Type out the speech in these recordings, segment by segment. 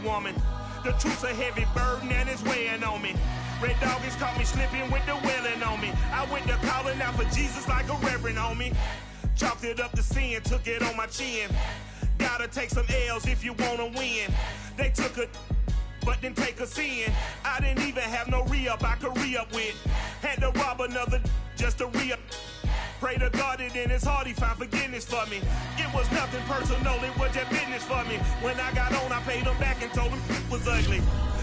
woman. The truth's a heavy burden and it's weighing on me. Red Doggies caught me slipping with the wailing on me. I went to calling out for Jesus like a reverend on me. Chalked it up to sin, took it on my chin. Gotta take some L's if you wanna win. They took a but didn't take a sin. I didn't even have no re-up I could re-up with. Had to rob another just to re-up. Pray to God that in his heart he found forgiveness for me. It was nothing personal, it was just business for me. When I got on, I paid him back and told him it was ugly.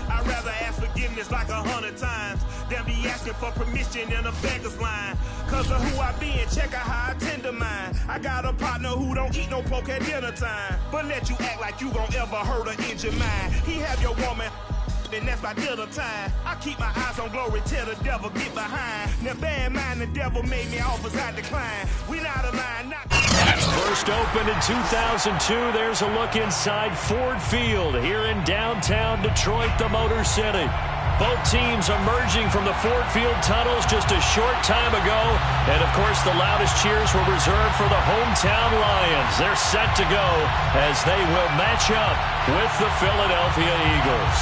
I'd rather ask forgiveness like 100 times than be asking for permission in a beggar's line. Cause of who I be and check out how I tend to mine. I got a partner who don't eat no pork at dinner time, but let you act like you gon' ever hurt or injure mine. He have your woman, and that's by dinner time. I keep my eyes on glory till the devil get behind. Now bear in mind the devil made me offers I decline. We not aligned, not First opened in 2002, there's a look inside Ford Field here in downtown Detroit, the Motor City. Both teams emerging from the Ford Field tunnels just a short time ago. And, of course, the loudest cheers were reserved for the hometown Lions. They're set to go as they will match up with the Philadelphia Eagles.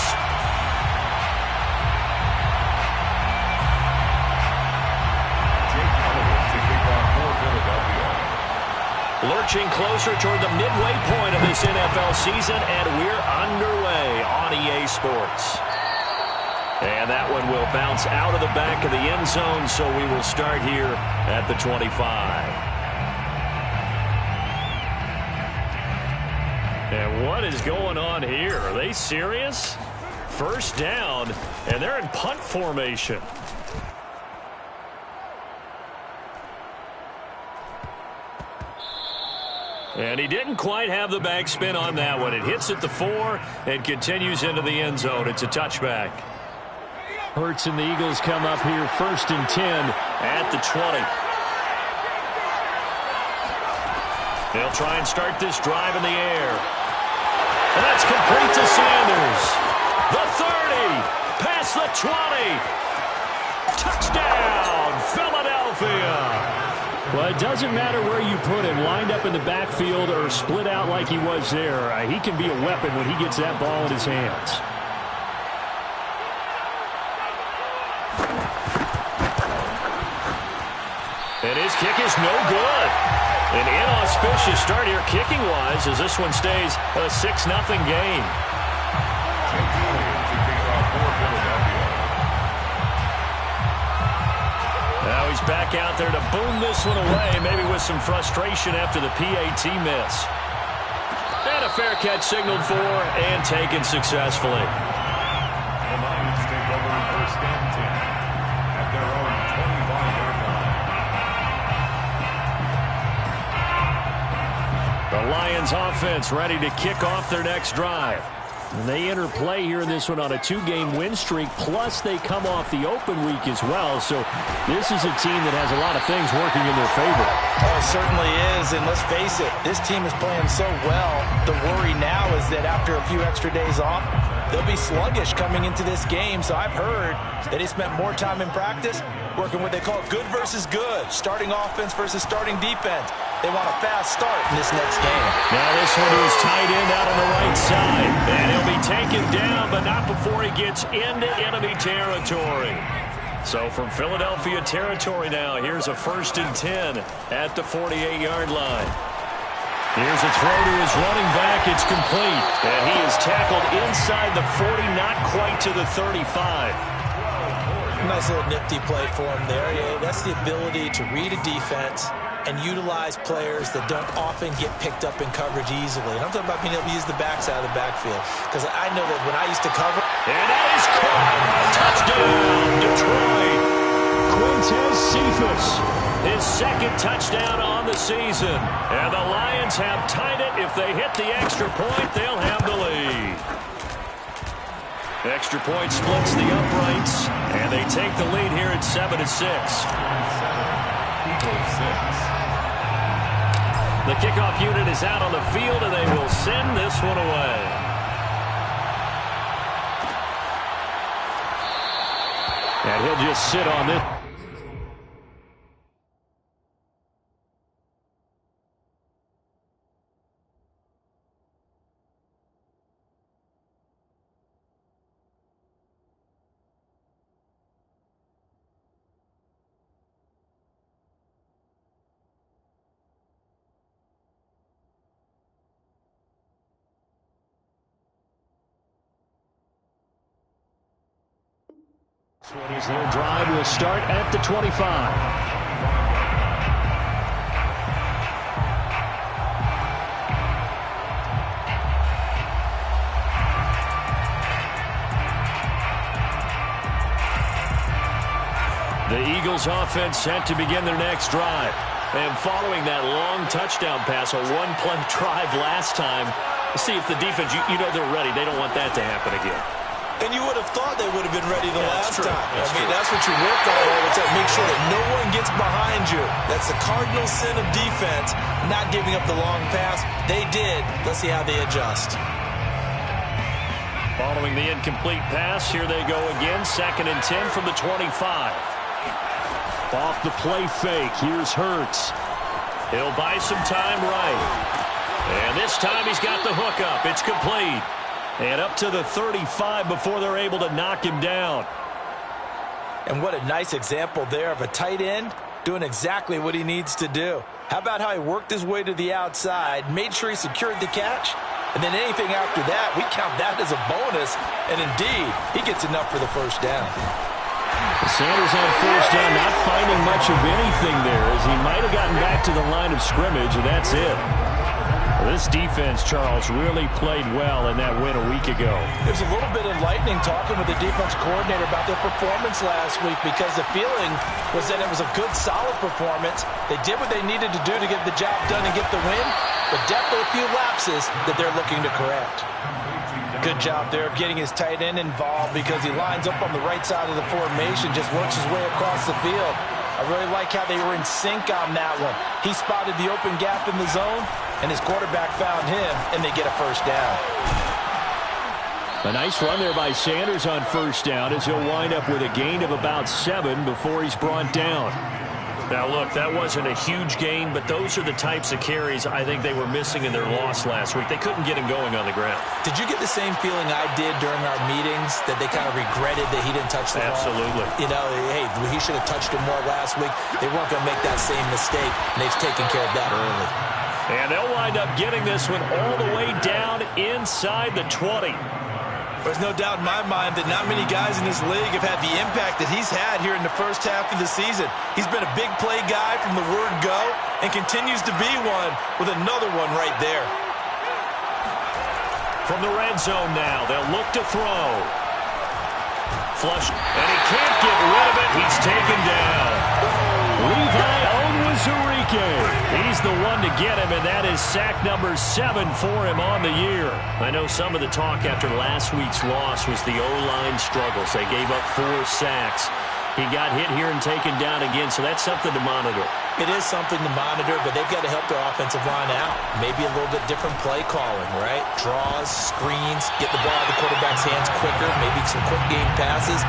Lurching closer toward the midway point of this NFL season, and we're underway on EA Sports. And that one will bounce out of the back of the end zone, so we will start here at the 25. And what is going on here? Are they serious? First down, and they're in punt formation. And he didn't quite have the backspin on that one. It hits at the 4 and continues into the end zone. It's a touchback. Hurts and the Eagles come up here first and 10 at the 20. They'll try and start this drive in the air. And that's complete to Sanders. The 30, past the 20. Touchdown, Philadelphia. Well, it doesn't matter where you put him, lined up in the backfield or split out like he was there. He can be a weapon when he gets that ball in his hands. And his kick is no good. An inauspicious start here kicking-wise as this one stays a 6-0 game. Now he's back out there to boom this one away, maybe with some frustration after the PAT miss. And a fair catch signaled for and taken successfully. The Lions take over first and 10 at their own 25-yard line. The Lions offense ready to kick off their next drive. And they enter play here in this one on a 2-game win streak, plus they come off the open week as well. So this is a team that has a lot of things working in their favor. Oh, it certainly is, and let's face it, this team is playing so well. The worry now is that after a few extra days off, they'll be sluggish coming into this game. So I've heard that they spent more time in practice working what they call good versus good, starting offense versus starting defense. They want a fast start in this next game. Now this one is tight end out on the right side. And he'll be taken down, but not before he gets into enemy territory. So from Philadelphia territory now, here's a first and 10 at the 48-yard line. Here's a throw to his running back. It's complete. And he is tackled inside the 40, not quite to the 35. Nice little nifty play for him there. Yeah, that's the ability to read a defense and utilize players that don't often get picked up in coverage easily. And I'm talking about being able to use the backside of the backfield. Because I know that when I used to cover... And that is caught! Touchdown, Detroit! Quintez Cephus, his second touchdown on the season. And the Lions have tied it. If they hit the extra point, they'll have the lead. Extra point splits the uprights, and they take the lead here at 7-6. The kickoff unit is out on the field, and they will send this one away. And he'll just sit on this. Their drive will start at the 25. The Eagles offense set to begin their next drive. And following that long touchdown pass, a one-play drive last time, see if the defense, you know they're ready. They don't want that to happen again. And you would have thought they would have been ready the last time. That's what you work on all the time. Make sure that no one gets behind you. That's the cardinal sin of defense, not giving up the long pass. They did. Let's see how they adjust. Following the incomplete pass, here they go again. 2nd and 10 from the 25. Off the play fake, here's Hurts. He'll buy some time right. And this time he's got the hook up. It's complete. And up to the 35 before they're able to knock him down. And what a nice example there of a tight end doing exactly what he needs to do. How about how he worked his way to the outside, made sure he secured the catch, and then anything after that, we count that as a bonus. And indeed, he gets enough for the first down. Sanders on first down, not finding much of anything there, as he might have gotten back to the line of scrimmage, and that's it. Well, this defense, Charles, really played well in that win a week ago. There's a little bit of lightning talking with the defense coordinator about their performance last week, because the feeling was that it was a good, solid performance. They did what they needed to do to get the job done and get the win, but definitely a few lapses that they're looking to correct. Good job there of getting his tight end involved, because he lines up on the right side of the formation, just works his way across the field. I really like how they were in sync on that one. He spotted the open gap in the zone, and his quarterback found him, and they get a first down. A nice run there by Sanders on first down, as he'll wind up with a gain of about 7 before he's brought down. Now, look, that wasn't a huge gain, but those are the types of carries I think they were missing in their loss last week. They couldn't get him going on the ground. Did you get the same feeling I did during our meetings, that they kind of regretted that he didn't touch the ball? Absolutely. You know, hey, he should have touched him more last week. They weren't going to make that same mistake, and they've taken care of that early. And they'll wind up getting this one all the way down inside the 20. There's no doubt in my mind that not many guys in this league have had the impact that he's had here in the first half of the season. He's been a big play guy from the word go and continues to be one, with another one right there. From the red zone now, they'll look to throw. Flush, and he can't get rid of it. He's taken down. Levi Onwuzurike. He's the one to get him, and that is sack number 7 for him on the year. I know some of the talk after last week's loss was the O-line struggles. They gave up 4 sacks. He got hit here and taken down again, so that's something to monitor. It is something to monitor, but they've got to help their offensive line out. Maybe a little bit different play calling, right? Draws, screens, get the ball out of the quarterback's hands quicker, maybe some quick game passes.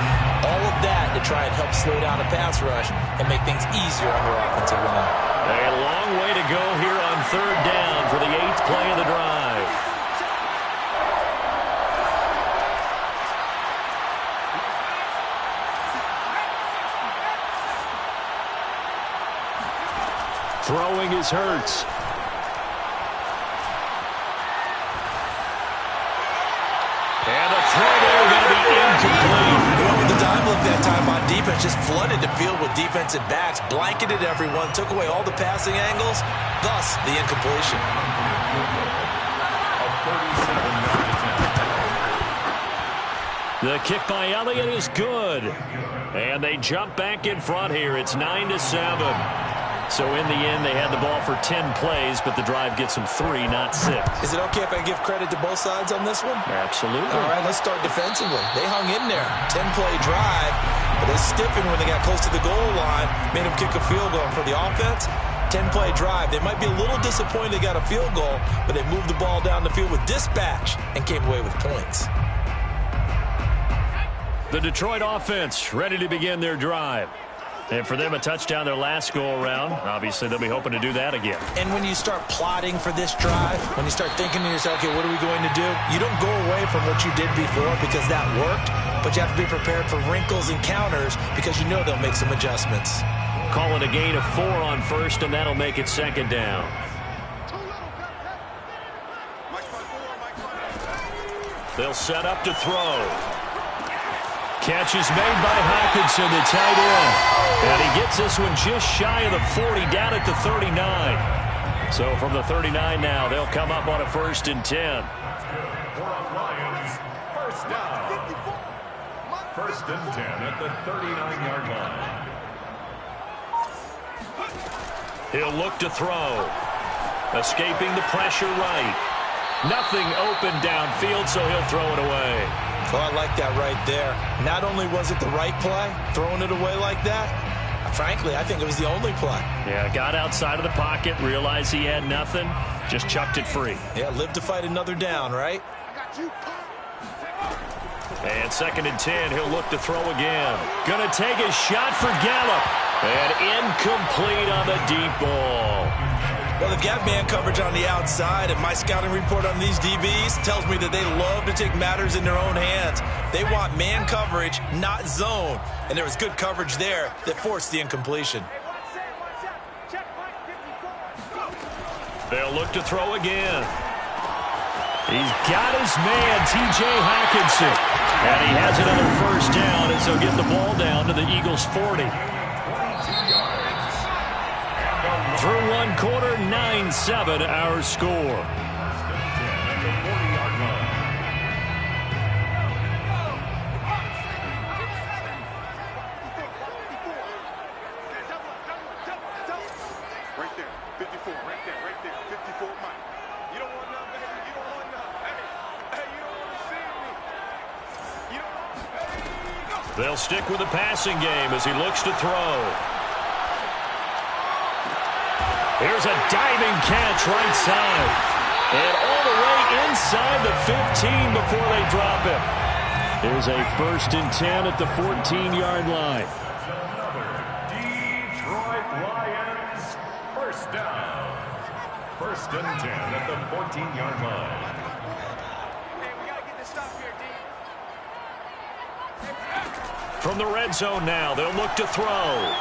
All of that to try and help slow down a pass rush and make things easier on their offensive line. A long way to go here on 3rd down for the 8th play of the drive. Throwing is Hurts. And the throw there going to be incomplete. Went with the dime look that time on defense. Just flooded the field with defensive backs. Blanketed everyone. Took away all the passing angles. Thus, the incompletion. The kick by Elliott is good. And they jump back in front here. It's 9-7. So in the end, they had the ball for 10 plays, but the drive gets them 3, not 6. Is it okay if I give credit to both sides on this one? Absolutely. All right, let's start defensively. They hung in there. 10-play drive, but they stiffened when they got close to the goal line, made them kick a field goal. For the offense, 10-play drive. They might be a little disappointed they got a field goal, but they moved the ball down the field with dispatch and came away with points. The Detroit offense ready to begin their drive. And for them, a touchdown their last go-around. Obviously, they'll be hoping to do that again. And when you start plotting for this drive, when you start thinking to yourself, okay, what are we going to do? You don't go away from what you did before because that worked, but you have to be prepared for wrinkles and counters because you know they'll make some adjustments. Calling a gain of 4 on first, and that'll make it 2nd down. They'll set up to throw. catch is made by Hockenson, the tight end. And he gets this one just shy of the 40, down at the 39. So from the 39 now, they'll come up on a 1st and 10. Lions, first down. 1st and 10 at the 39-yard line. He'll look to throw. Escaping the pressure right. Nothing open downfield, so he'll throw it away. Oh, I like that right there. Not only was it the right play, throwing it away like that, frankly, I think it was the only play. Yeah, got outside of the pocket, realized he had nothing, just chucked it free. Yeah, live to fight another down, right? And 2nd and 10, he'll look to throw again. Gonna take a shot for Gallup. And incomplete on the deep ball. Well, they've got man coverage on the outside, and my scouting report on these DBs tells me that they love to take matters in their own hands. They want man coverage, not zone. And there was good coverage there that forced the incompletion. They'll look to throw again. He's got his man, T.J. Hockenson. And he has another 1st down as they'll get the ball down to the Eagles' 40. Through 1 quarter, 9-7 our score. Right there, 54, right there, 54, Mike. You don't want nothing, baby. You don't want nothing. Hey, you don't want to see me. You don't want to. They'll stick with the passing game as he looks to throw. Here's a diving catch right side. And all the way inside the 15 before they drop him. Here's a 1st and 10 at the 14-yard line. Detroit Lions, 1st down. 1st and 10 at the 14-yard line. Hey, we got to get this stop here, D. From the red zone now, they'll look to throw.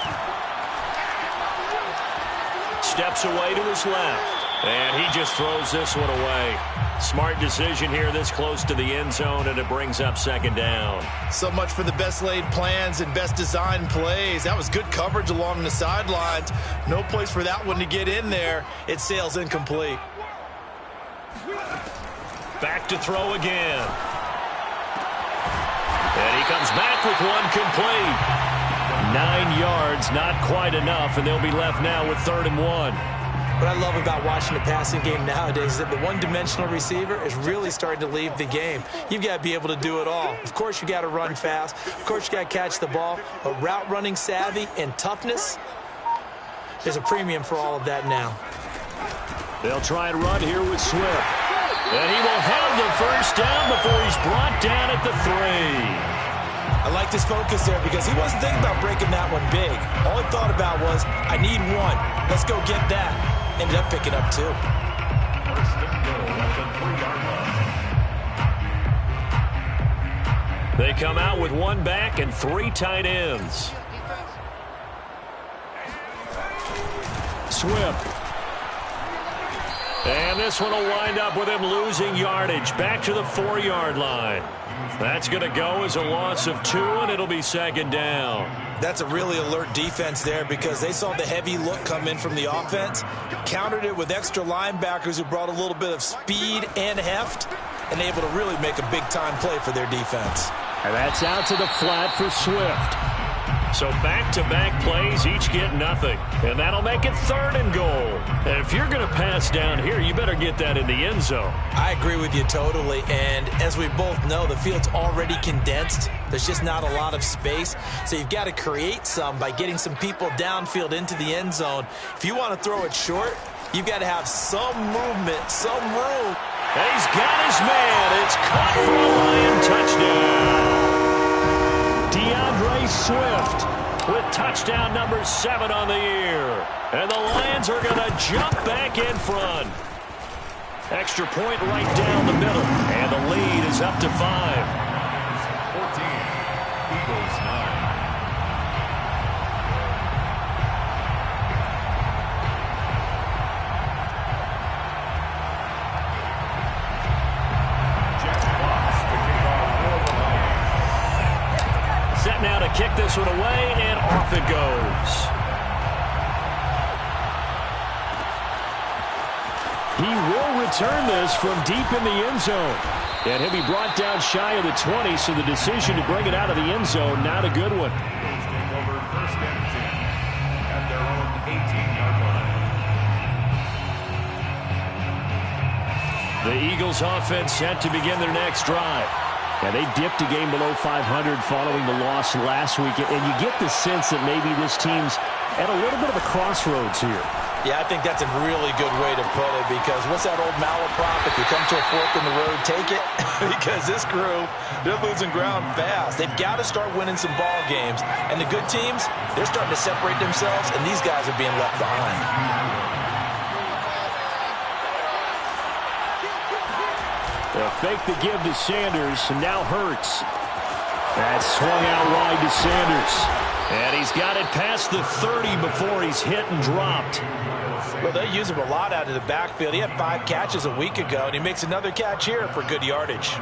Steps away to his left. And he just throws this one away. Smart decision here this close to the end zone, and it brings up 2nd down. So much for the best laid plans and best designed plays. That was good coverage along the sidelines. No place for that one to get in there. It sails incomplete. Back to throw again. And he comes back with one complete. 9 yards, not quite enough, and they'll be left now with 3rd and 1. What I love about watching the passing game nowadays is that the one-dimensional receiver is really starting to leave the game. You've got to be able to do it all. Of course, you got to run fast. Of course, you got to catch the ball. But route running savvy and toughness, there's a premium for all of that now. They'll try and run here with Swift. And he will have the 1st down before he's brought down at the 3. I like this focus there because he wasn't thinking about breaking that one big. All he thought about was, I need one. Let's go get that. Ended up picking up 2. 1st and goal at the 3-yard line. They come out with 1 back and 3 tight ends. Swift. And this one will wind up with him losing yardage. Back to the 4-yard line. That's going to go as a loss of 2, and it'll be 2nd down. That's a really alert defense there because they saw the heavy look come in from the offense, countered it with extra linebackers who brought a little bit of speed and heft, and able to really make a big-time play for their defense. And that's out to the flat for Swift. So back-to-back plays, each get nothing. And that'll make it 3rd and goal. And if you're going to pass down here, you better get that in the end zone. I agree with you totally. And as we both know, the field's already condensed. There's just not a lot of space. So you've got to create some by getting some people downfield into the end zone. If you want to throw it short, you've got to have some movement, some room. And he's got his man. It's caught for a Lion touchdown. DeAndre Swift with touchdown number 7 on the year. And the Lions are going to jump back in front. Extra point right down the middle. And the lead is up to 5. 14, Eagles 9. Jeff Fox, the kickoff for the Lions. set now to kick this one away, and off it goes. He will return this from deep in the end zone. And he'll be brought down shy of the 20, so the decision to bring it out of the end zone, not a good one. Eagles take over 1st and 10 at their own 18-yard line. The Eagles offense set to begin their next drive. And they dipped a game below 500 following the loss last week. And you get the sense that maybe this team's at a little bit of a crossroads here. Yeah, I think that's a really good way to put it, because what's that old malaprop? If you come to a fork in the road, take it. Because this crew, they're losing ground fast. They've got to start winning some ball games. And the good teams, they're starting to separate themselves, and these guys are being left behind. They'll fake the give to Sanders, and now Hurts. That swung out wide to Sanders. And he's got it past the 30 before he's hit and dropped. Well, they use him a lot out of the backfield. He had 5 catches a week ago, and he makes another catch here for good yardage.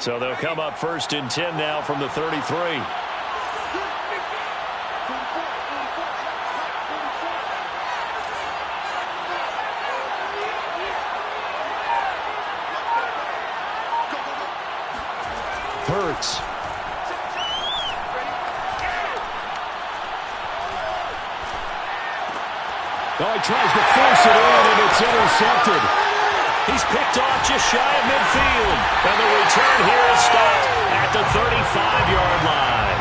So they'll come up 1st and 10 now from the 33. Hurts. Oh, he tries to force it in, and it's intercepted. He's picked off just shy of midfield. And the return here is stopped at the 35-yard line.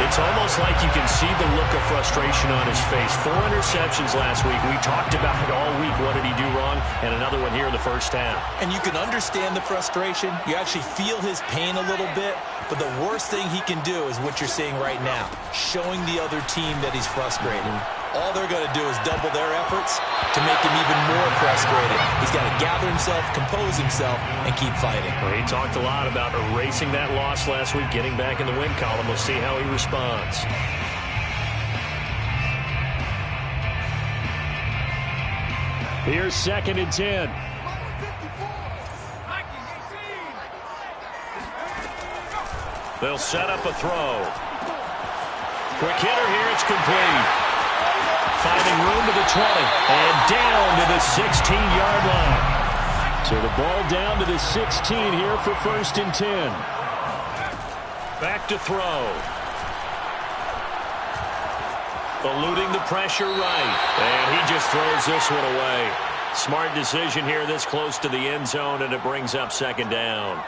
It's almost like you can see the look of frustration on his face. 4 interceptions last week. We talked about it all week. What did he do wrong? And another one here in the first half. And you can understand the frustration. You actually feel his pain a little bit. But the worst thing he can do is what you're seeing right now, showing the other team that he's frustrated. All they're going to do is double their efforts to make him even more frustrated. He's got to gather himself, compose himself, and keep fighting. Well, he talked a lot about erasing that loss last week, getting back in the win column. We'll see how he responds. Here's 2nd and 10. They'll set up a throw. Quick hitter here, it's complete. Finding room to the 20 and down to the 16-yard line. So the ball down to the 16 here for 1st and 10. Back to throw. Eluding the pressure right. And he just throws this one away. Smart decision here this close to the end zone, and it brings up 2nd down.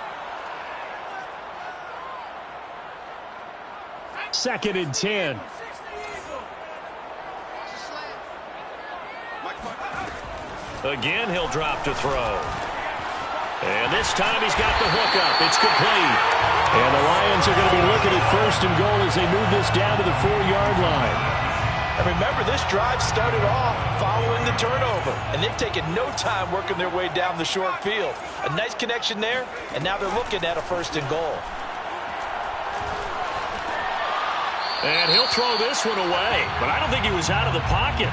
2nd and 10. Again, he'll drop to throw. And this time he's got the hook up. It's complete. And the Lions are going to be looking at 1st and goal as they move this down to the 4-yard line. And remember, this drive started off following the turnover. And they've taken no time working their way down the short field. A nice connection there, and now they're looking at a 1st and goal. And he'll throw this one away. But I don't think he was out of the pocket.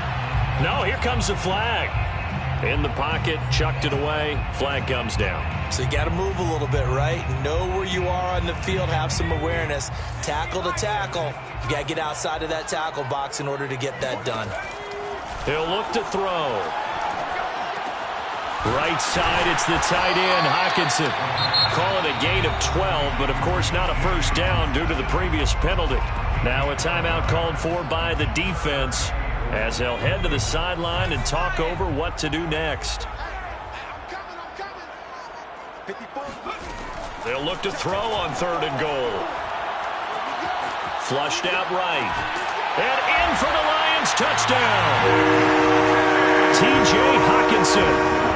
No, here comes the flag. In the pocket, chucked it away, flag comes down. So you got to move a little bit, right? Know where you are on the field, have some awareness. Tackle to tackle. You got to get outside of that tackle box in order to get that done. He'll look to throw. Right side, it's the tight end, Hockenson. Call it a gain of 12, but of course not a 1st down due to the previous penalty. Now a timeout called for by the defense, as they'll head to the sideline and talk over what to do next. They'll look to throw on 3rd and goal. Flushed out right. And in for the Lions touchdown. T.J. Hockenson,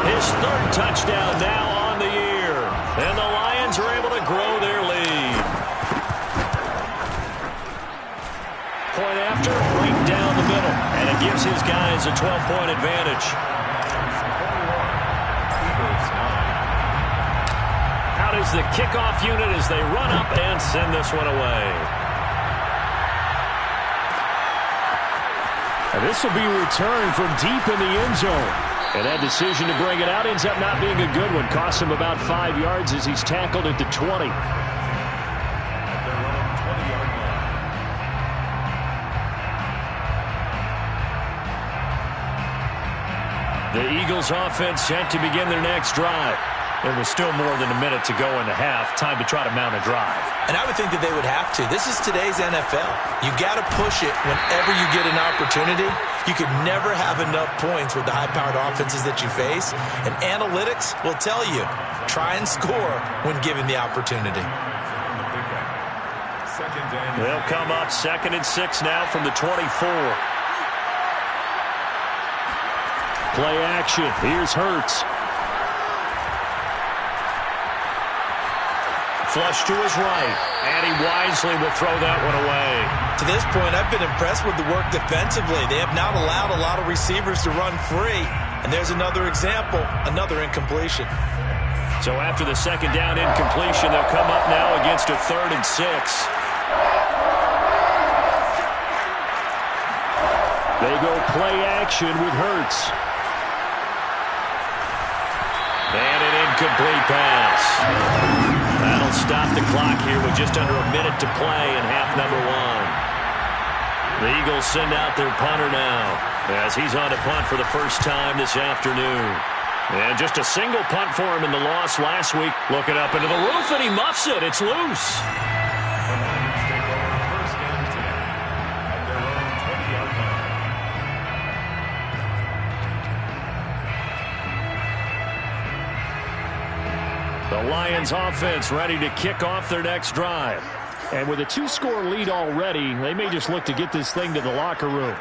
his 3rd touchdown now on the year. And the Lions are able to grow their lead. Point after, right down the middle. And it gives his guys a 12-point advantage. Out is the kickoff unit as they run up and send this one away. And this will be returned from deep in the end zone. And that decision to bring it out ends up not being a good one. Costs him about 5 yards as he's tackled at the 20. The Eagles offense set to begin their next drive. There was still more than a minute to go in the half. Time to try to mount a drive. And I would think that they would have to. This is today's NFL. You got to push it whenever you get an opportunity. You could never have enough points with the high-powered offenses that you face. And analytics will tell you, try and score when given the opportunity. They'll come up 2nd and 6 now from the 24. Play action. Here's Hurts. Flush to his right, and he wisely will throw that one away. To this point, I've been impressed with the work defensively. They have not allowed a lot of receivers to run free. And there's another example, another incompletion. So after the second down incompletion, they'll come up now against a 3rd and 6. They go play action with Hurts. And an incomplete pass. That'll stop the clock here with just under a minute to play in half number 1. The Eagles send out their punter now as he's on to punt for the first time this afternoon. And just a single punt for him in the loss last week. Looking up into the roof, and he muffs it. It's loose. The Lions offense ready to kick off their next drive. And with a 2-score lead already, they may just look to get this thing to the locker room.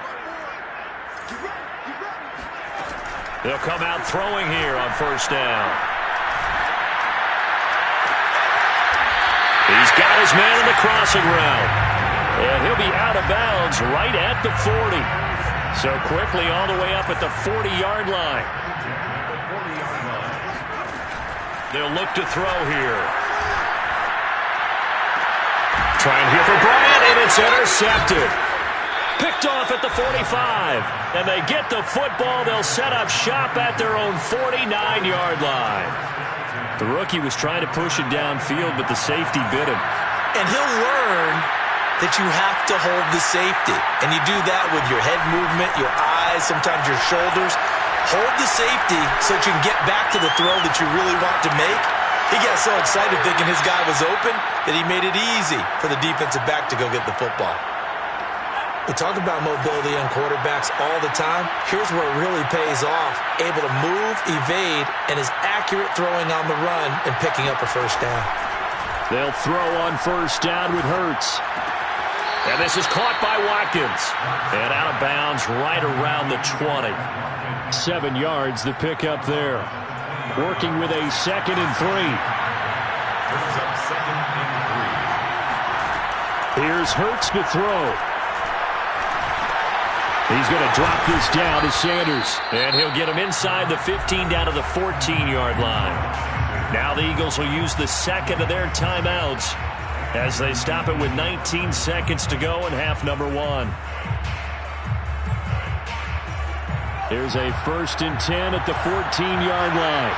They'll come out throwing here on first down. He's got his man in the crossing route. And he'll be out of bounds right at the 40. So quickly all the way up at the 40-yard line. They'll look to throw here. Trying here for Bryant, and it's intercepted. Picked off at the 45. And they get the football. They'll set up shop at their own 49-yard line. The rookie was trying to push it downfield, but the safety bit him. And he'll learn that you have to hold the safety. And you do that with your head movement, your eyes, sometimes your shoulders. Hold the safety so that you can get back to the throw that you really want to make. He got so excited thinking his guy was open that he made it easy for the defensive back to go get the football. We talk about mobility on quarterbacks all the time. Here's where it really pays off. Able to move, evade, and is accurate throwing on the run and picking up a first down. They'll throw on first down with Hurts. And this is caught by Watkins. And out of bounds right around the 20. 7 yards the pick up there. Working with a 2nd and 3. Here's Hurts to throw. He's going to drop this down to Sanders. And he'll get him inside the 15 down to the 14-yard line. Now the Eagles will use the second of their timeouts as they stop it with 19 seconds to go in half number 1. There's a 1st and 10 at the 14-yard line.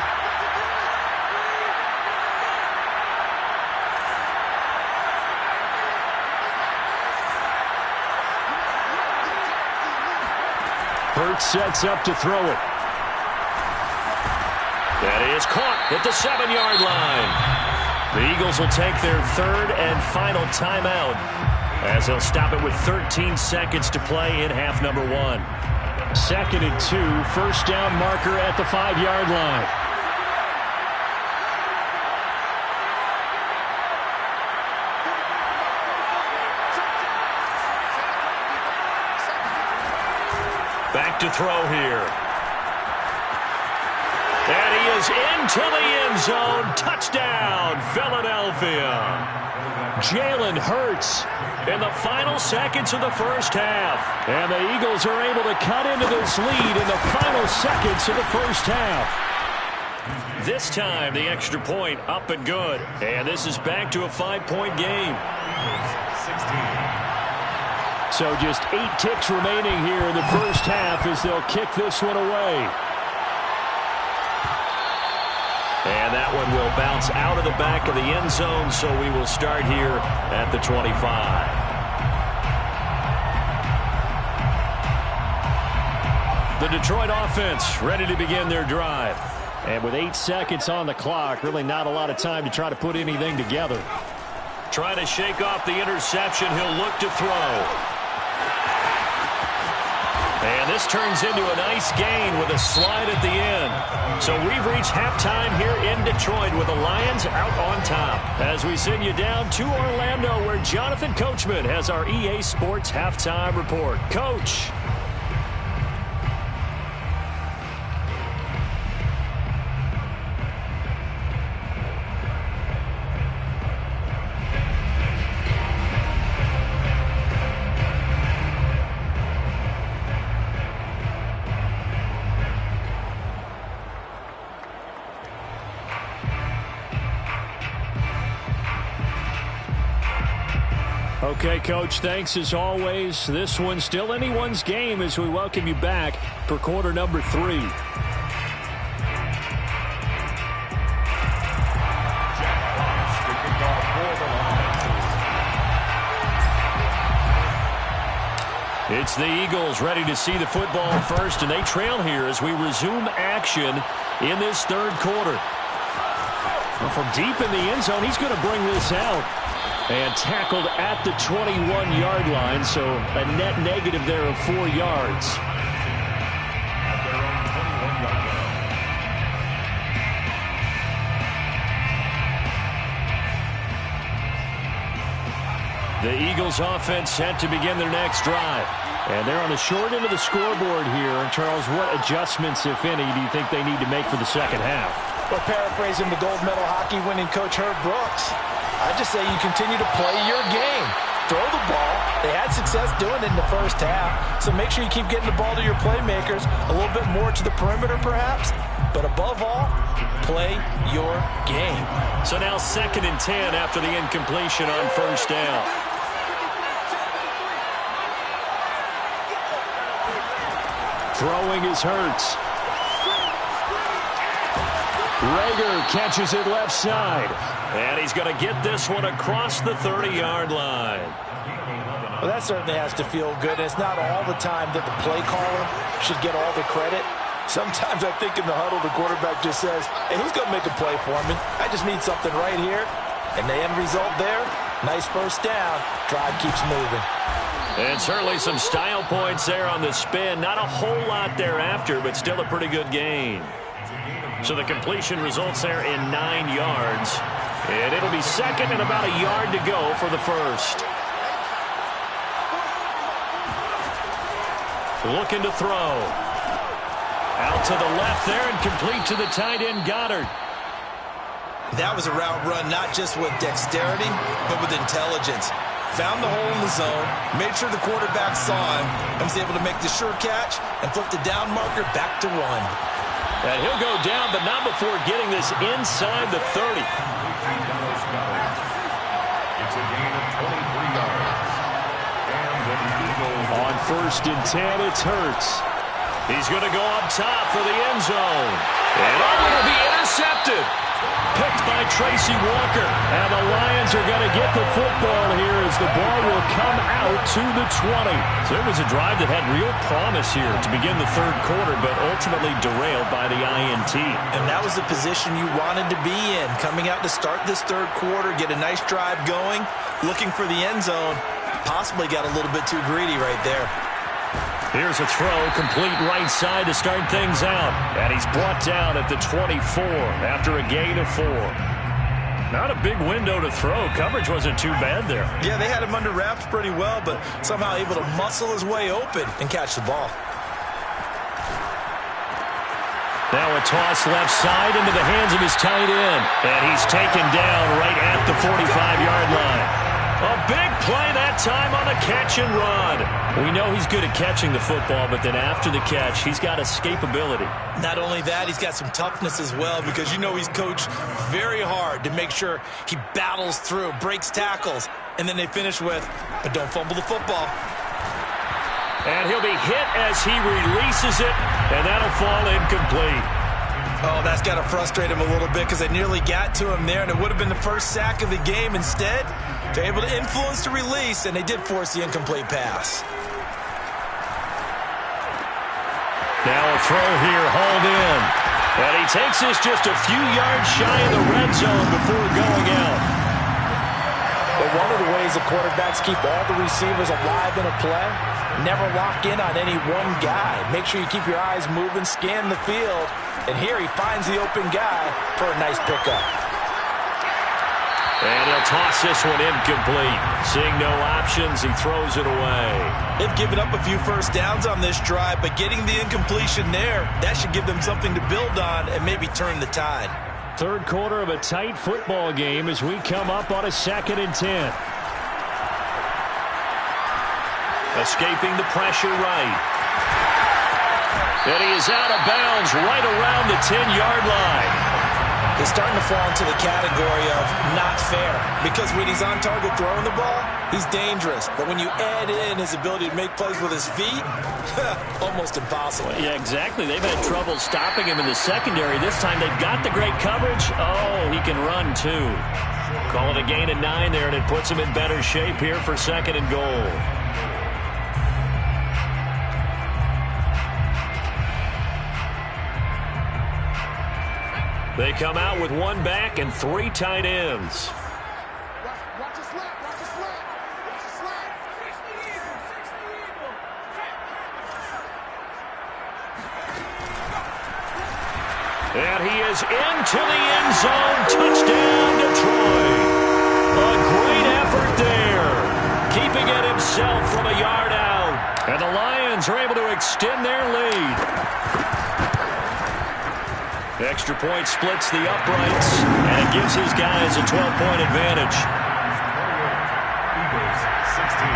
Hurts sets up to throw it. That is caught at the 7-yard line. The Eagles will take their 3rd and final timeout as they'll stop it with 13 seconds to play in half number 1. 2nd and 2, first down marker at the 5-yard line. Back to throw here. And he is into the end zone. Touchdown, Philadelphia. Jalen Hurts in the final seconds of the first half. And the Eagles are able to cut into this lead in the final seconds of the first half. This time, the extra point up and good. And this is back to a 5-point game. 16. So just 8 ticks remaining here in the first half as they'll kick this one away. bounce out of the back of the end zone, so we will start here at the 25. The Detroit offense ready to begin their drive. And with 8 seconds on the clock, really not a lot of time to try to put anything together. Trying to shake off the interception. He'll look to throw. And this turns into a nice gain with a slide at the end. So we've reached halftime here in Detroit with the Lions out on top. As we send you down to Orlando, where Jonathan Coachman has our EA Sports halftime report. Coach. Okay, Coach, thanks as always. This one's still anyone's game as we welcome you back for quarter number 3. It's the Eagles ready to see the football first, and they trail here as we resume action in this third quarter. Well, from deep in the end zone, he's going to bring this out. And tackled at the 21-yard line, so a net negative there of 4 yards. The Eagles offense set to begin their next drive. And they're on the short end of the scoreboard here. And Charles, what adjustments, if any, do you think they need to make for the second half? Well, paraphrasing the gold medal hockey winning coach Herb Brooks, I just say you continue to play your game. Throw the ball. They had success doing it in the first half, so make sure you keep getting the ball to your playmakers, a little bit more to the perimeter perhaps, but above all, play your game. So now 2nd and 10 after the incompletion on first down. Throwing is Hurts. Reagor catches it left side. And he's going to get this one across the 30-yard line. Well, that certainly has to feel good. It's not all the time that the play caller should get all the credit. Sometimes I think in the huddle, the quarterback just says, hey, who's going to make a play for me? I just need something right here. And the end result there, nice first down. Drive keeps moving. And certainly some style points there on the spin. Not a whole lot thereafter, but still a pretty good gain. So the completion results there in 9 yards. And it'll be 2nd and about a yard to go for the first. Looking to throw. Out to the left there and complete to the tight end, Goddard. That was a route run not just with dexterity, but with intelligence. Found the hole in the zone, made sure the quarterback saw him, and was able to make the sure catch and flip the down marker back to run. And he'll go down, but not before getting this inside the 30. It's a gain of 23 yards. And the Eagles on 1st and 10, it's Hurts. He's going to go up top for the end zone. And it'll be intercepted. Picked by Tracy Walker. And the Lions are going to get the football here as the ball will come out to the 20. So it was a drive that had real promise here to begin the third quarter, but ultimately derailed by the INT. And that was the position you wanted to be in. Coming out to start this third quarter, get a nice drive going, looking for the end zone. Possibly got a little bit too greedy right there. Here's a throw, complete right side to start things out. And he's brought down at the 24 after a gain of 4. Not a big window to throw. Coverage wasn't too bad there. Yeah, they had him under wraps pretty well, but somehow able to muscle his way open and catch the ball. Now a toss left side into the hands of his tight end. And he's taken down right at the 45-yard line. A big play that time on a catch and run. We know he's good at catching the football, but then after the catch, he's got escapability. Not only that, he's got some toughness as well, because you know he's coached very hard to make sure he battles through, breaks tackles, and then they finish with, but don't fumble the football. And he'll be hit as he releases it, and that'll fall incomplete. Oh, that's got to frustrate him a little bit because they nearly got to him there, and it would have been the first sack of the game. Instead, they're able to influence the release, and they did force the incomplete pass. Now a throw here, hauled in. And he takes this just a few yards shy of the red zone before going out. But one of the ways the quarterbacks keep all the receivers alive in a play, never lock in on any one guy. Make sure you keep your eyes moving, scan the field. And here he finds the open guy for a nice pickup. And he'll toss this one incomplete. Seeing no options, he throws it away. They've given up a few first downs on this drive, but getting the incompletion there, that should give them something to build on and maybe turn the tide. Third quarter of a tight football game as we come up on a 2nd and 10. Escaping the pressure right. And he is out of bounds right around the 10-yard line. He's starting to fall into the category of not fair because when he's on target throwing the ball, he's dangerous. But when you add in his ability to make plays with his feet, almost impossible. Yeah, exactly. They've had trouble stopping him in the secondary. This time they've got the great coverage. Oh, he can run too. Call it a gain of 9 there, and it puts him in better shape here for 2nd and goal. They come out with 1 back and 3 tight ends. Watch the slap. Watch the slap. Watch the slap. And he is into the end zone. Touchdown, Detroit. A great effort there. Keeping it himself from a yard out. And the Lions are able to extend their lead. Extra point splits the uprights, and it gives his guys a 12-point advantage. Eagles 16.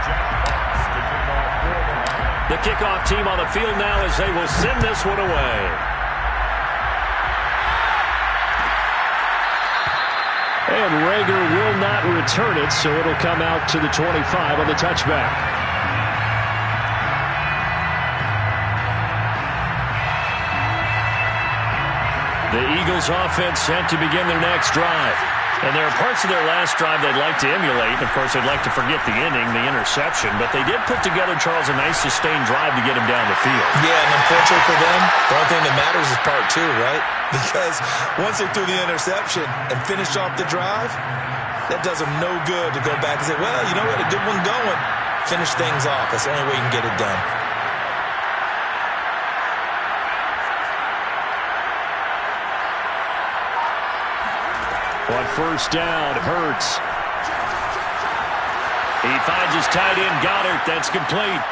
Jack Fox to kick off for the Lions. The kickoff team on the field now as they will send this one away. And Reagor will not return it, so it'll come out to the 25 on the touchback. The Eagles offense sent to begin their next drive. And there are parts of their last drive they'd like to emulate. Of course, they'd like to forget the inning, the interception. But they did put together, Charles, a nice sustained drive to get him down the field. Yeah, and unfortunately for them, the only thing that matters is part 2, right? Because once they threw the interception and finished off the drive, that does them no good to go back and say, well, you know what, a good one going. Finish things off. That's the only way you can get it done. On first down, Hurts. He finds his tight end, Goddard. That's complete.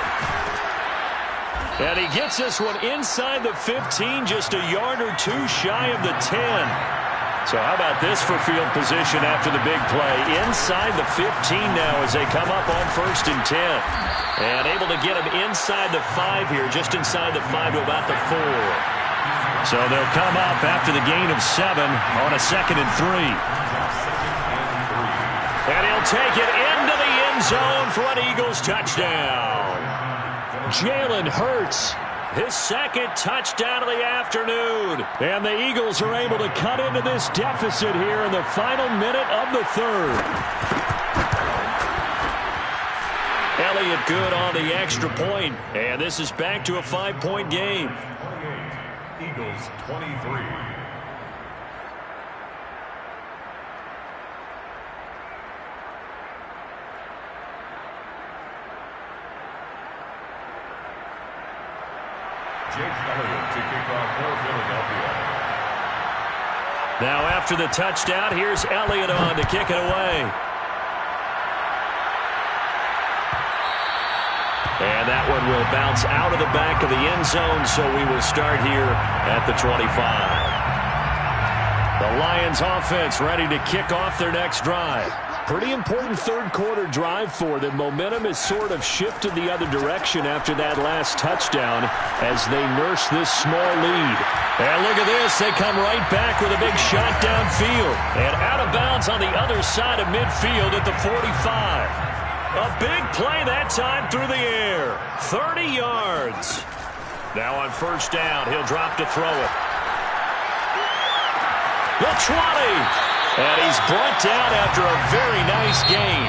And he gets this one inside the 15, just a yard or 2 shy of the 10. So how about this for field position after the big play? Inside the 15 now as they come up on first and 10. And able to get him inside the 5 here, just inside the 5 to about the 4. So they'll come up after the gain of 7 on a 2nd and 3. And he'll take it into the end zone for an Eagles touchdown. Jalen Hurts, his 2nd touchdown of the afternoon. And the Eagles are able to cut into this deficit here in the final minute of the 3rd. Elliott good on the extra point. And this is back to a 5-point game. Eagles 23. Jake Elliott to kick off for Philadelphia. Now after the touchdown, here's Elliott on to kick it away. And that one will bounce out of the back of the end zone, so we will start here at the 25. The Lions offense ready to kick off their next drive. Pretty important third quarter drive for them. Momentum has sort of shifted the other direction after that last touchdown as they nurse this small lead. And look at this. They come right back with a big shot downfield. And out of bounds on the other side of midfield at the 45. A big play that time through the air. 30 yards. Now on first down, he'll drop to throw it. The 20. And he's brought down after a very nice gain.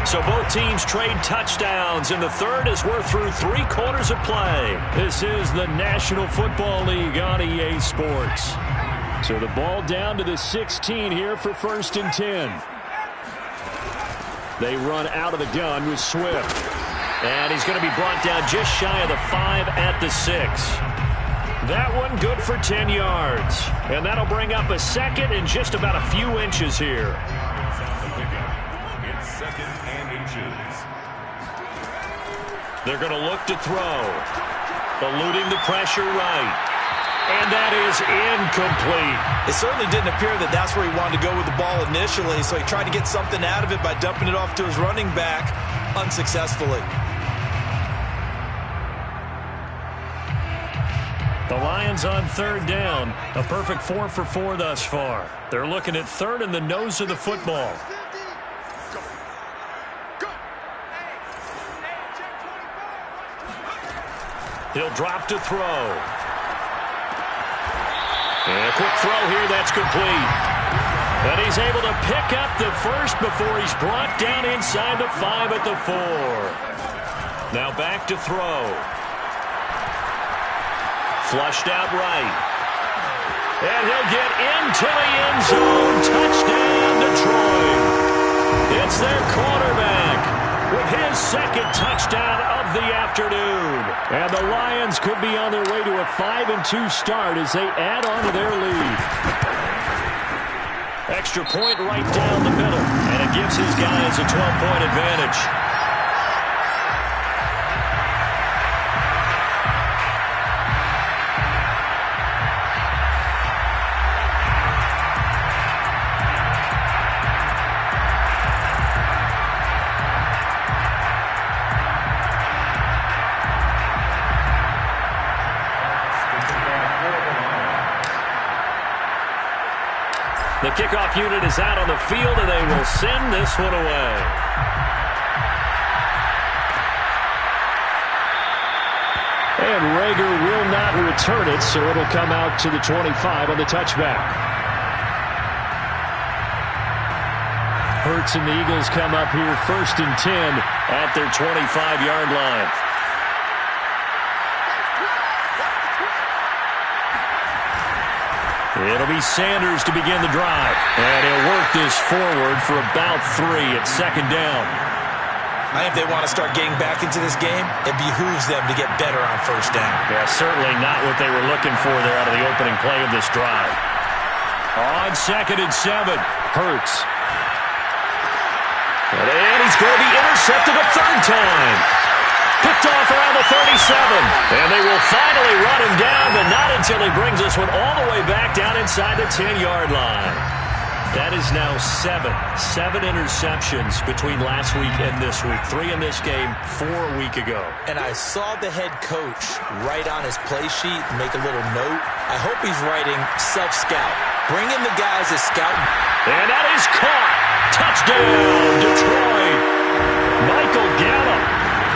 So both teams trade touchdowns in the third as we're through 3 quarters of play. This is the National Football League on EA Sports. So the ball down to the 16 here for 1st and 10. They run out of the gun with Swift. And he's going to be brought down just shy of the 5 at the 6. That one good for 10 yards. And that'll bring up a second and just about a few inches here. It's 2nd and inches. They're going to look to throw. Eluding the pressure right. And that is incomplete. It certainly didn't appear that that's where he wanted to go with the ball initially, so he tried to get something out of it by dumping it off to his running back unsuccessfully. The Lions on 3rd down. A perfect 4 for 4 thus far. They're looking at 3rd and the nose of the football. He'll drop to throw. And a quick throw here, that's complete. And he's able to pick up the first before he's brought down inside the 5 at the 4. Now back to throw. Flushed out right. And he'll get into the end zone. Touchdown, Detroit. It's their quarterback with his 2nd touchdown of the afternoon. And the Lions could be on their way to a 5-2 start as they add on to their lead. Extra point right down the middle. And it gives his guys a 12-point advantage. The kickoff unit is out on the field, and they will send this one away. And Rager will not return it, so it'll come out to the 25 on the touchback. Hurts and the Eagles come up here 1st and 10 at their 25-yard line. It'll be Sanders to begin the drive. And he'll work this forward for about 3 at 2nd down. I think if they want to start getting back into this game, it behooves them to get better on 1st down. Yeah, certainly not what they were looking for there out of the opening play of this drive. On 2nd and 7, Hurts. And he's going to be intercepted a 3rd time. Picked off around the 37. And they will finally run him down, but not until he brings this one all the way back down inside the 10-yard line. That is now 7 interceptions between last week and this week. 3 in this game, 4 a week ago. And I saw the head coach write on his play sheet, make a little note. I hope he's writing self-scout. Bring in the guys as scouting. And that is caught. Touchdown, Detroit. Michael Gallup,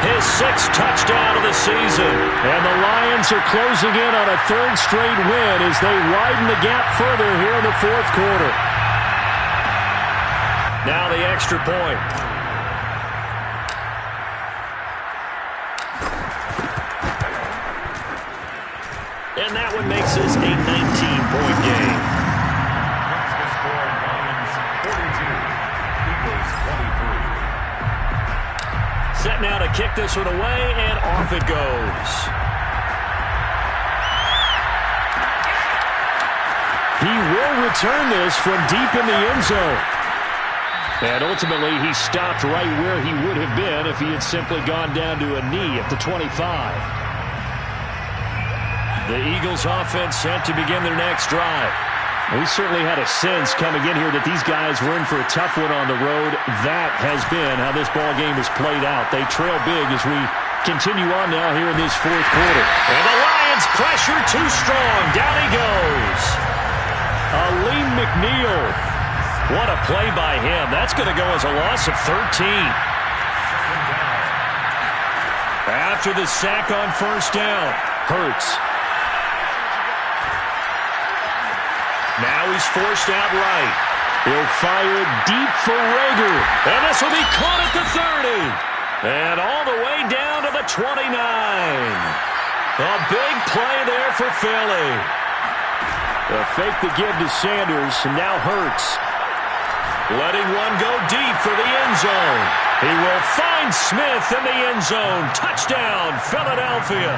his 6th touchdown of the season. And the Lions are closing in on a 3rd straight win as they widen the gap further here in the 4th quarter. Now the extra point. And that one makes this a 19-point game. That's the score. Lions 42, Eagles 23. Set now to kick this one away, and off it goes. He will return this from deep in the end zone. And ultimately, he stopped right where he would have been if he had simply gone down to a knee at the 25. The Eagles offense set to begin their next drive. We certainly had a sense coming in here that these guys were in for a tough one on the road. That has been how this ball game has played out. They trail big as we continue on now here in this 4th quarter. And the Lions pressure too strong. Down he goes. Aleem McNeil. What a play by him. That's going to go as a loss of 13. after the sack on first down. Hurts. Now he's forced out right. He'll fire it deep for Rager. And this will be caught at the 30. And all the way down to the 29. A big play there for Philly. A fake to give to Sanders, and now Hurts. Letting one go deep for the end zone. He will find Smith in the end zone. Touchdown, Philadelphia.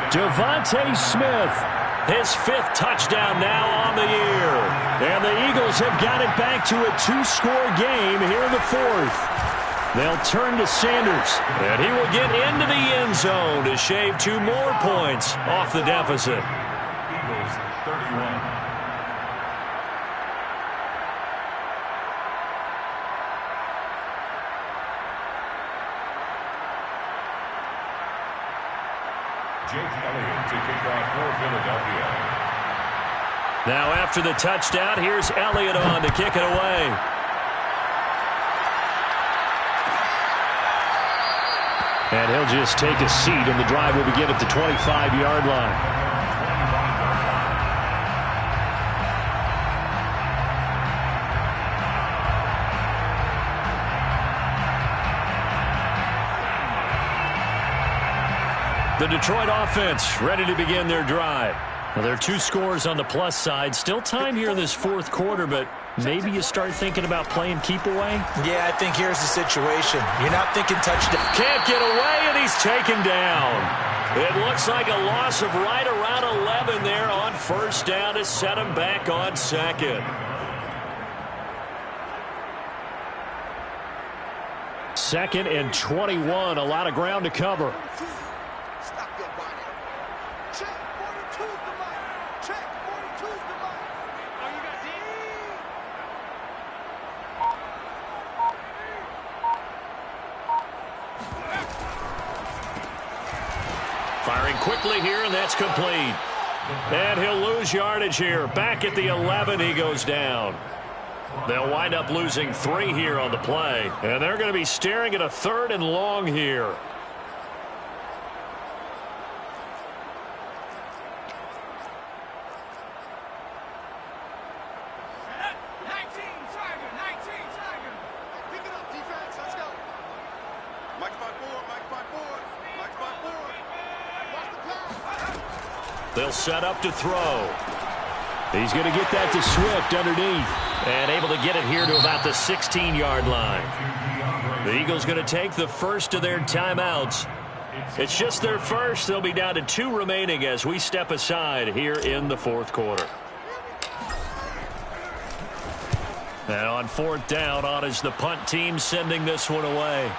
Devontae Smith, his 5th touchdown now on the year. And the Eagles have got it back to a 2-score game here in the 4th. They'll turn to Sanders, and he will get into the end zone to shave 2 more points off the deficit. Eagles 31. Jake Elliott to kick off for Philadelphia. Now after the touchdown, here's Elliott on to kick it away. And he'll just take a seat, and the drive will begin at the 25-yard line. The Detroit offense ready to begin their drive. Well, there are 2 scores on the plus side. Still time here in this 4th quarter, but maybe you start thinking about playing keep away? Yeah, I think here's the situation. You're not thinking touchdown. Can't get away, and he's taken down. It looks like a loss of right around 11 there on first down to set him back on 2nd. 2nd and 21, a lot of ground to cover. Firing quickly here, and that's complete. And he'll lose yardage here. Back at the 11, he goes down. They'll wind up losing 3 here on the play. And they're going to be staring at a 3rd and long here. They'll set up to throw. He's going to get that to Swift underneath. And able to get it here to about the 16-yard line. The Eagles going to take the first of their timeouts. It's just their first. They'll be down to 2 remaining as we step aside here in the 4th quarter. And on 4th down, on is the punt team sending this one away.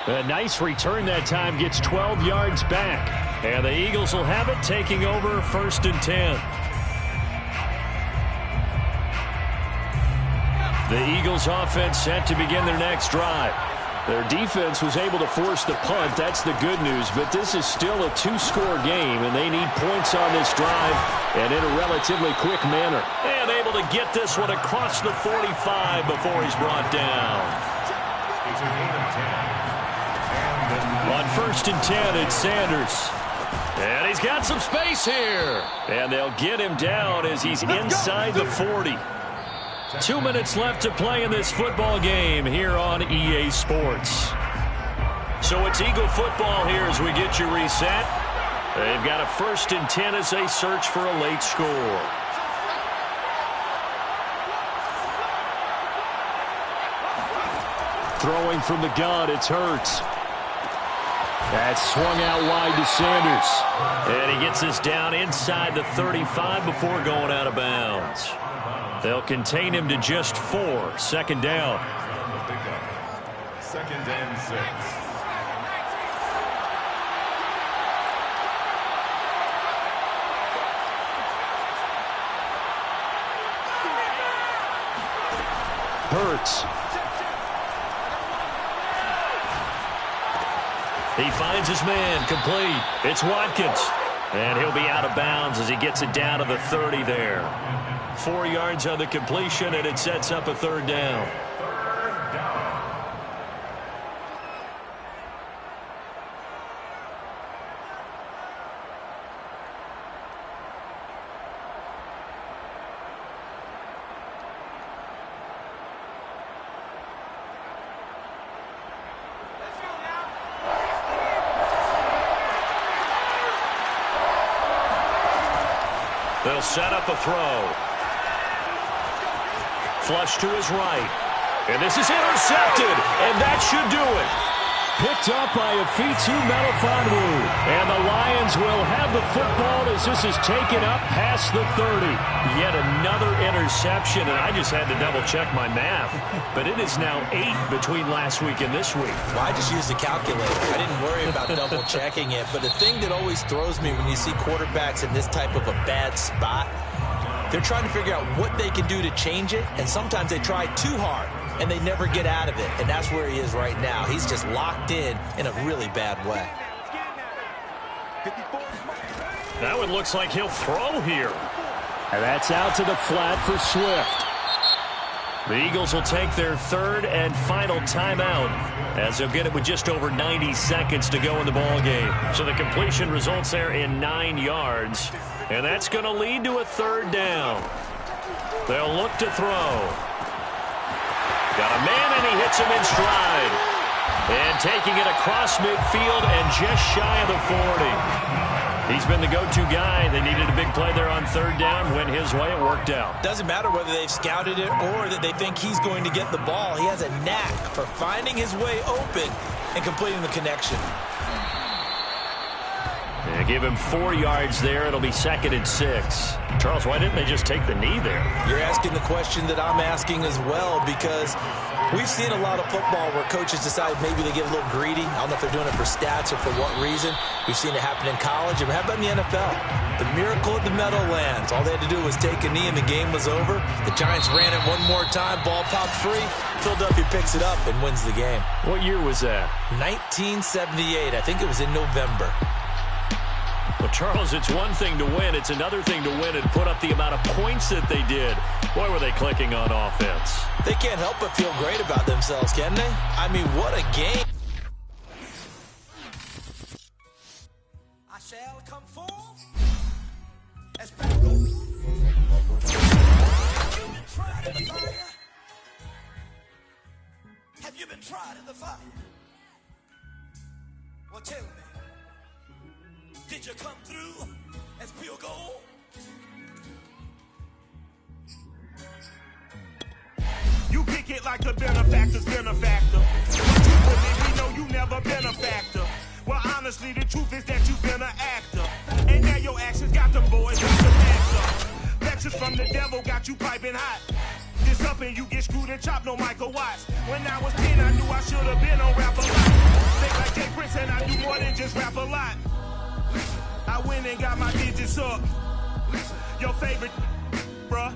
A nice return that time, gets 12 yards back. And the Eagles will have it, taking over 1st and 10. The Eagles offense set to begin their next drive. Their defense was able to force the punt. That's the good news. But this is still a 2-score game, and they need points on this drive and in a relatively quick manner. And able to get this one across the 45 before he's brought down. It's a gain of 10. On 1st and 10, it's Sanders. And he's got some space here. And they'll get him down as he's inside the 40. 2 minutes left to play in this football game here on EA Sports. So it's Eagle football here as we get you reset. They've got a 1st and 10 as they search for a late score. Throwing from the gun, it's Hurts. That's swung out wide to Sanders. And he gets this down inside the 35 before going out of bounds. They'll contain him to just 4. 2nd down. 2nd and 6. Hurts. He finds his man, complete. It's Watkins. And he'll be out of bounds as he gets it down to the 30 there. 4 yards on the completion, and it sets up a 3rd down. They'll set up a throw. Flush to his right. And this is intercepted, and that should do it. Picked up by Afitu Melifonwu. And the Lions will have the football as this is taken up past the 30. Yet another interception, and I just had to double-check my math. But it is now 8 between last week and this week. Well, I just used a calculator. I didn't worry about double-checking it. But the thing that always throws me when you see quarterbacks in this type of a bad spot, they're trying to figure out what they can do to change it, and sometimes they try too hard, and they never get out of it. And that's where he is right now. He's just locked in a really bad way. Now it looks like he'll throw here. And that's out to the flat for Swift. The Eagles will take their third and final timeout as they'll get it with just over 90 seconds to go in the ball game. So the completion results there in 9 yards, and that's going to lead to a third down. They'll look to throw. Got a man, and he hits him in stride. And taking it across midfield and just shy of the 40. He's been the go-to guy. They needed a big play there on third down. Went his way. It worked out. Doesn't matter whether they've scouted it or that they think he's going to get the ball. He has a knack for finding his way open and completing the connection. Yeah, give him 4 yards there. It'll be 2nd and 6. Charles, why didn't they just take the knee there? You're asking the question that I'm asking as well, because we've seen a lot of football where coaches decide maybe they get a little greedy. I don't know if they're doing it for stats or for what reason. We've seen it happen in college. And how about in the NFL? The miracle of the Meadowlands. All they had to do was take a knee and the game was over. The Giants ran it one more time. Ball popped free. Philadelphia picks it up and wins the game. What year was that? 1978. I think it was in November. Well, Charles, it's one thing to win. It's another thing to win and put up the amount of points that they did. Boy, were they clicking on offense. They can't help but feel great about themselves, can they? I mean, what a game. I shall come forth as battle. Have you been tried in the fire? Have you been tried in the fire? Well, tell me. Did you come through as pure gold? You kick it like a benefactor's benefactor. But truthfully, we know you never been a factor. Well, honestly, the truth is that you've been an actor. And now your actions got them boys with some actor. Lectures from the devil got you piping hot. This up and you get screwed and chopped, no Michael Watts. When I was 10, I knew I should have been on Rap a Lot. Think like Jay Prince and I do more than just rap a lot. I went and got my digits up. Your favorite, bruh.